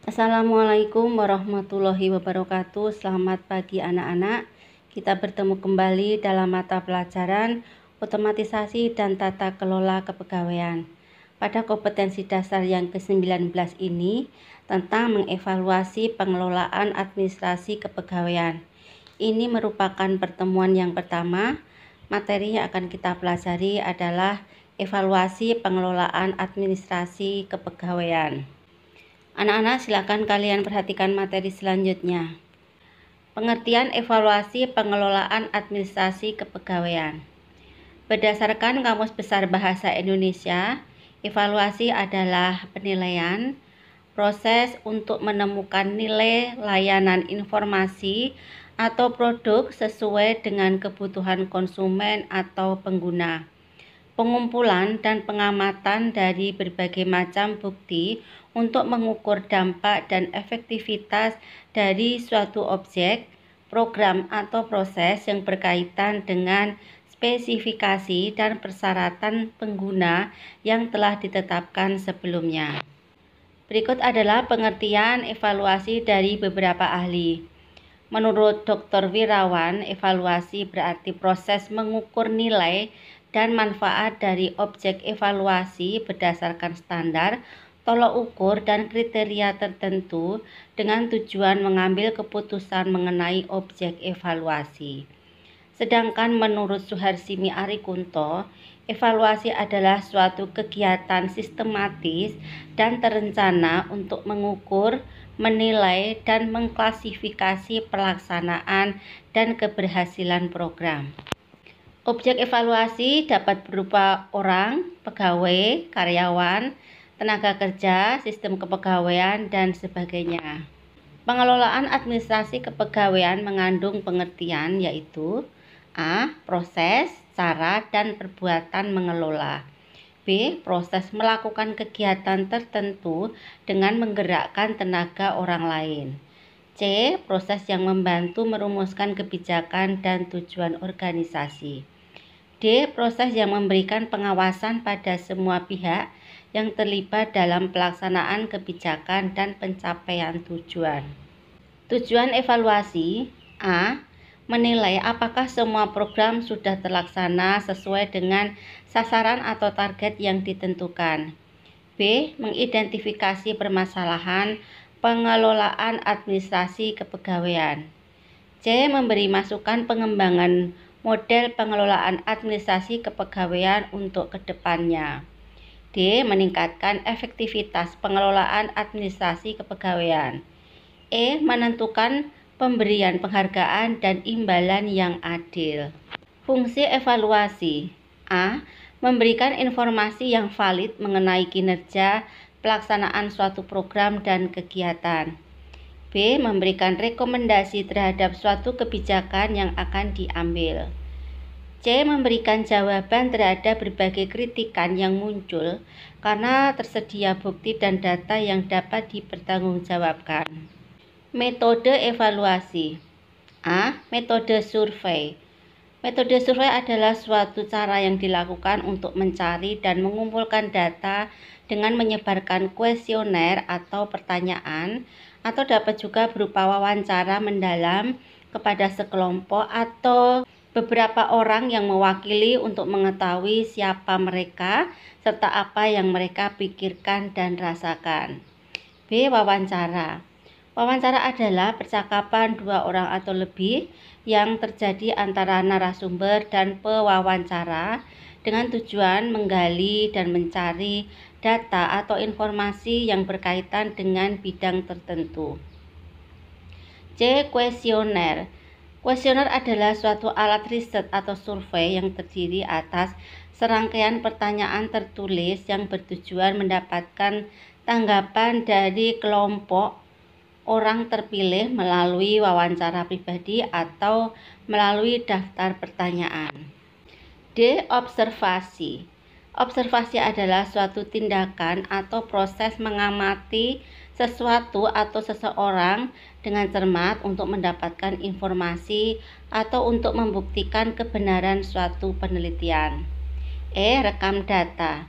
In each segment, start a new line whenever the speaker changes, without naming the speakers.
Assalamualaikum warahmatullahi wabarakatuh. Selamat pagi anak-anak. Kita bertemu kembali dalam mata pelajaran Otomatisasi dan Tata Kelola Kepegawaian. Pada kompetensi dasar yang ke-19 ini tentang mengevaluasi pengelolaan administrasi kepegawaian. Ini merupakan pertemuan yang pertama. Materi yang akan kita pelajari adalah evaluasi pengelolaan administrasi kepegawaian. Anak-anak, silakan kalian perhatikan materi selanjutnya. Pengertian evaluasi pengelolaan administrasi kepegawaian. Berdasarkan Kamus Besar Bahasa Indonesia, evaluasi adalah penilaian, proses untuk menemukan nilai layanan informasi atau produk sesuai dengan kebutuhan konsumen atau pengguna. Pengumpulan dan pengamatan dari berbagai macam bukti untuk mengukur dampak dan efektivitas dari suatu objek, program atau proses yang berkaitan dengan spesifikasi dan persyaratan pengguna yang telah ditetapkan sebelumnya. Berikut adalah pengertian evaluasi dari beberapa ahli. Menurut Dr. Wirawan, evaluasi berarti proses mengukur nilai dan manfaat dari objek evaluasi berdasarkan standar, tolok ukur, dan kriteria tertentu dengan tujuan mengambil keputusan mengenai objek evaluasi. Sedangkan menurut Suharsini Arikunto, evaluasi adalah suatu kegiatan sistematis dan terencana untuk mengukur, menilai, dan mengklasifikasi pelaksanaan dan keberhasilan program. Objek evaluasi dapat berupa orang, pegawai, karyawan, tenaga kerja, sistem kepegawaian, dan sebagainya. Pengelolaan administrasi kepegawaian mengandung pengertian yaitu A. Proses, cara, dan perbuatan mengelola. B. Proses melakukan kegiatan tertentu dengan menggerakkan tenaga orang lain. C. Proses yang membantu merumuskan kebijakan dan tujuan organisasi. D. Proses yang memberikan pengawasan pada semua pihak yang terlibat dalam pelaksanaan kebijakan dan pencapaian tujuan. Tujuan evaluasi: A. Menilai apakah semua program sudah terlaksana sesuai dengan sasaran atau target yang ditentukan. B. Mengidentifikasi permasalahan pengelolaan administrasi kepegawaian. C. Memberi masukan pengembangan model pengelolaan administrasi kepegawaian untuk kedepannya. D. Meningkatkan efektivitas pengelolaan administrasi kepegawaian. E. Menentukan pemberian penghargaan dan imbalan yang adil. Fungsi evaluasi: A. Memberikan informasi yang valid mengenai kinerja pelaksanaan suatu program dan kegiatan. B. Memberikan rekomendasi terhadap suatu kebijakan yang akan diambil. C. Memberikan jawaban terhadap berbagai kritikan yang muncul karena tersedia bukti dan data yang dapat dipertanggungjawabkan. Metode evaluasi: A. Metode survei. Metode survei adalah suatu cara yang dilakukan untuk mencari dan mengumpulkan data dengan menyebarkan kuesioner atau pertanyaan, atau dapat juga berupa wawancara mendalam kepada sekelompok atau beberapa orang yang mewakili untuk mengetahui siapa mereka serta apa yang mereka pikirkan dan rasakan. B. Wawancara. Wawancara adalah percakapan dua orang atau lebih yang terjadi antara narasumber dan pewawancara dengan tujuan menggali dan mencari data atau informasi yang berkaitan dengan bidang tertentu. C. Kuesioner. Kuesioner adalah suatu alat riset atau survei yang terdiri atas serangkaian pertanyaan tertulis yang bertujuan mendapatkan tanggapan dari kelompok orang terpilih melalui wawancara pribadi atau melalui daftar pertanyaan. D. Observasi. Observasi adalah suatu tindakan atau proses mengamati sesuatu atau seseorang dengan cermat untuk mendapatkan informasi atau untuk membuktikan kebenaran suatu penelitian. E. Rekam data.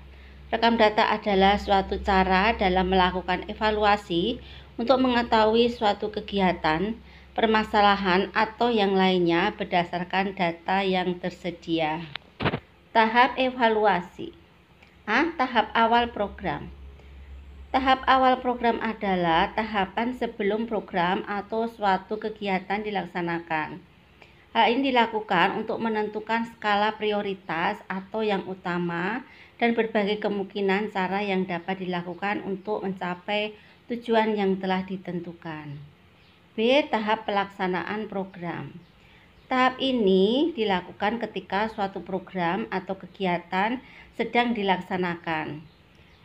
Rekam data adalah suatu cara dalam melakukan evaluasi untuk mengetahui suatu kegiatan, permasalahan, atau yang lainnya berdasarkan data yang tersedia. Tahap evaluasi. Tahap awal program. Tahap awal program adalah tahapan sebelum program atau suatu kegiatan dilaksanakan. Hal ini dilakukan untuk menentukan skala prioritas atau yang utama dan berbagai kemungkinan cara yang dapat dilakukan untuk mencapai tujuan yang telah ditentukan. B. Tahap pelaksanaan program. Tahap ini dilakukan ketika suatu program atau kegiatan sedang dilaksanakan.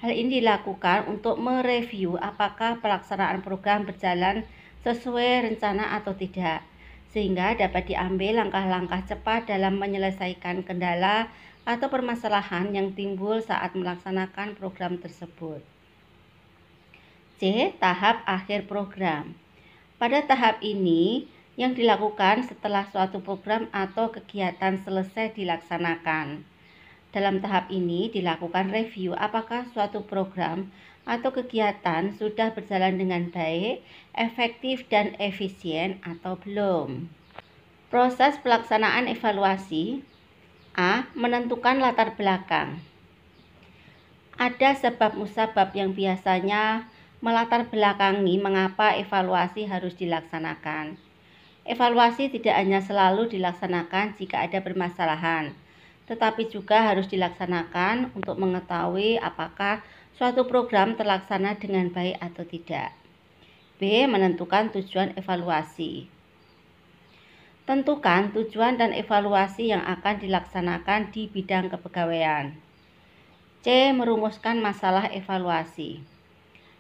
Hal ini dilakukan untuk mereview apakah pelaksanaan program berjalan sesuai rencana atau tidak, sehingga dapat diambil langkah-langkah cepat dalam menyelesaikan kendala atau permasalahan yang timbul saat melaksanakan program tersebut. C. Tahap akhir program. Pada tahap ini, yang dilakukan setelah suatu program atau kegiatan selesai dilaksanakan. Dalam tahap ini dilakukan review apakah suatu program atau kegiatan sudah berjalan dengan baik, efektif, dan efisien atau belum. Proses pelaksanaan evaluasi. A. Menentukan latar belakang. Ada sebab musabab yang biasanya melatar belakangi mengapa evaluasi harus dilaksanakan. Evaluasi tidak hanya selalu dilaksanakan jika ada permasalahan, tetapi juga harus dilaksanakan untuk mengetahui apakah suatu program terlaksana dengan baik atau tidak. B. Menentukan tujuan evaluasi. Tentukan tujuan dan evaluasi yang akan dilaksanakan di bidang kepegawaian. C. Merumuskan masalah evaluasi.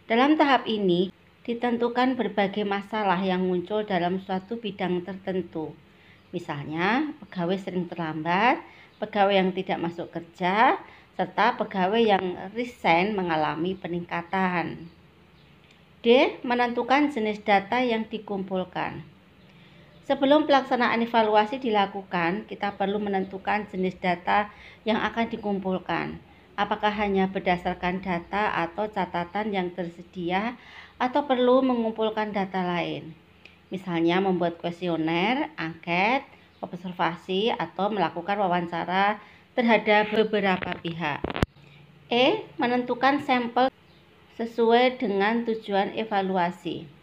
Dalam tahap ini, ditentukan berbagai masalah yang muncul dalam suatu bidang tertentu. Misalnya, pegawai sering terlambat, pegawai yang tidak masuk kerja, serta pegawai yang resign mengalami peningkatan. D. Menentukan jenis data yang dikumpulkan. Sebelum pelaksanaan evaluasi dilakukan, kita perlu menentukan jenis data yang akan dikumpulkan. Apakah hanya berdasarkan data atau catatan yang tersedia, atau perlu mengumpulkan data lain. Misalnya membuat kuesioner, angket, observasi, atau melakukan wawancara terhadap beberapa pihak. E. Menentukan sampel sesuai dengan tujuan evaluasi.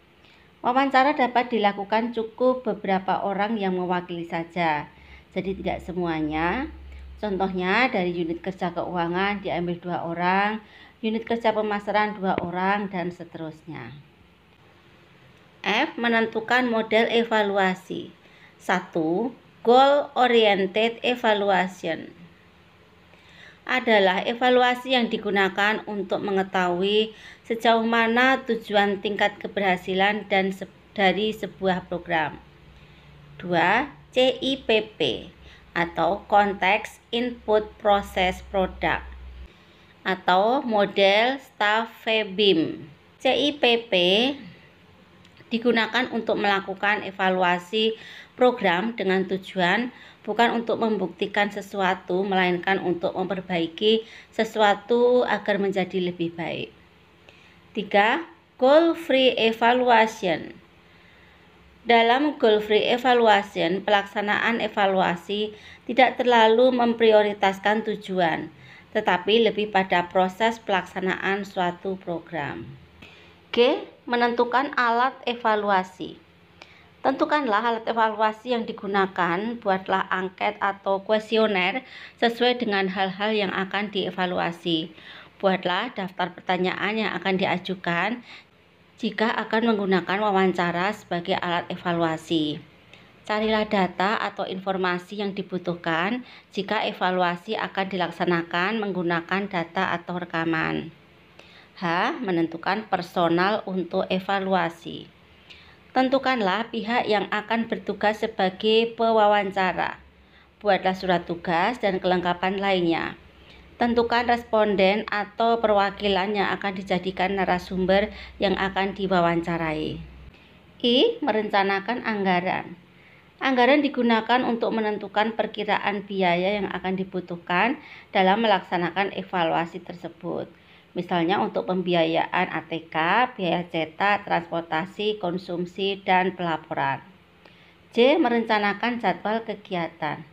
Wawancara dapat dilakukan cukup beberapa orang yang mewakili saja, jadi tidak semuanya. Contohnya dari unit kerja keuangan diambil 2 orang, unit kerja pemasaran 2 orang, dan seterusnya. F. Menentukan model evaluasi. 1. Goal Oriented Evaluation adalah evaluasi yang digunakan untuk mengetahui sejauh mana tujuan tingkat keberhasilan dari sebuah program. 2. CIPP atau Context Input Process Product atau model Staff-Febim. CIPP digunakan untuk melakukan evaluasi program dengan tujuan bukan untuk membuktikan sesuatu, melainkan untuk memperbaiki sesuatu agar menjadi lebih baik. 3. Goal Free Evaluation. Dalam Goal Free Evaluation, pelaksanaan evaluasi tidak terlalu memprioritaskan tujuan, tetapi lebih pada proses pelaksanaan suatu program. G. Menentukan alat evaluasi. Tentukanlah alat evaluasi yang digunakan, buatlah angket atau kuesioner sesuai dengan hal-hal yang akan dievaluasi. Buatlah daftar pertanyaan yang akan diajukan jika akan menggunakan wawancara sebagai alat evaluasi. Carilah data atau informasi yang dibutuhkan jika evaluasi akan dilaksanakan menggunakan data atau rekaman. H. Menentukan personal untuk evaluasi. Tentukanlah pihak yang akan bertugas sebagai pewawancara. Buatlah surat tugas dan kelengkapan lainnya. Tentukan responden atau perwakilan yang akan dijadikan narasumber yang akan diwawancarai. I. Merencanakan anggaran. Anggaran digunakan untuk menentukan perkiraan biaya yang akan dibutuhkan dalam melaksanakan evaluasi tersebut. Misalnya untuk pembiayaan ATK, biaya cetak, transportasi, konsumsi, dan pelaporan. J. Merencanakan jadwal kegiatan.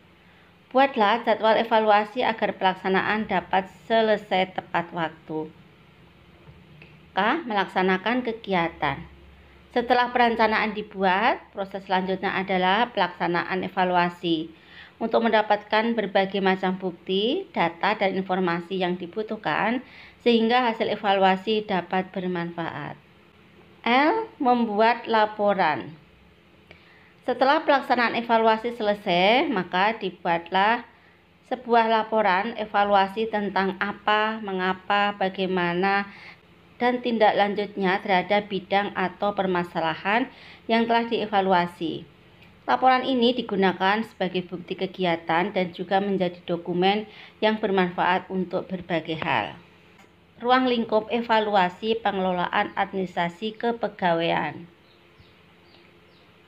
Buatlah jadwal evaluasi agar pelaksanaan dapat selesai tepat waktu. K. Melaksanakan kegiatan. Setelah perencanaan dibuat, proses selanjutnya adalah pelaksanaan evaluasi untuk mendapatkan berbagai macam bukti, data, dan informasi yang dibutuhkan sehingga hasil evaluasi dapat bermanfaat. L. Membuat laporan. Setelah pelaksanaan evaluasi selesai, maka dibuatlah sebuah laporan evaluasi tentang apa, mengapa, bagaimana, dan tindak lanjutnya terhadap bidang atau permasalahan yang telah dievaluasi. Laporan ini digunakan sebagai bukti kegiatan dan juga menjadi dokumen yang bermanfaat untuk berbagai hal. Ruang lingkup evaluasi pengelolaan administrasi kepegawaian.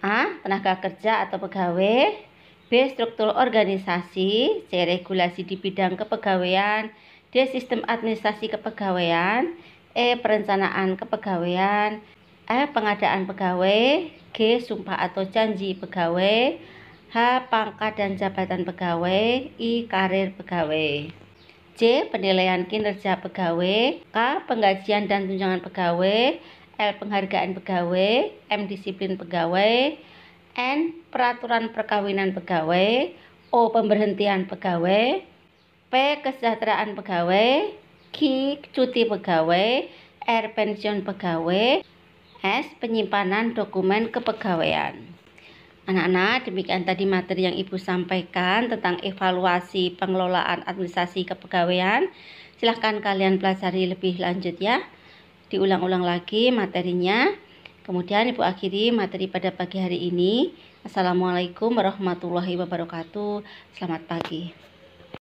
A. Tenaga kerja atau pegawai. B. Struktur organisasi. C. Regulasi di bidang kepegawaian. D. Sistem administrasi kepegawaian. E. Perencanaan kepegawaian. F. Pengadaan pegawai. G. Sumpah atau janji pegawai. H. Pangkat dan jabatan pegawai. I. Karir pegawai. C. Penilaian kinerja pegawai. K. Penggajian dan tunjangan pegawai. L. Penghargaan pegawai. M. Disiplin pegawai. N. Peraturan perkawinan pegawai. O. Pemberhentian pegawai. P. Kesejahteraan pegawai. Q. Cuti pegawai. R. Pensiun pegawai. S. Penyimpanan dokumen kepegawaian. Anak-anak, demikian tadi materi yang Ibu sampaikan tentang evaluasi pengelolaan administrasi kepegawaian. Silahkan kalian pelajari lebih lanjut ya. Diulang-ulang lagi materinya. Kemudian Ibu akhiri materi pada pagi hari ini. Assalamualaikum warahmatullahi wabarakatuh. Selamat pagi.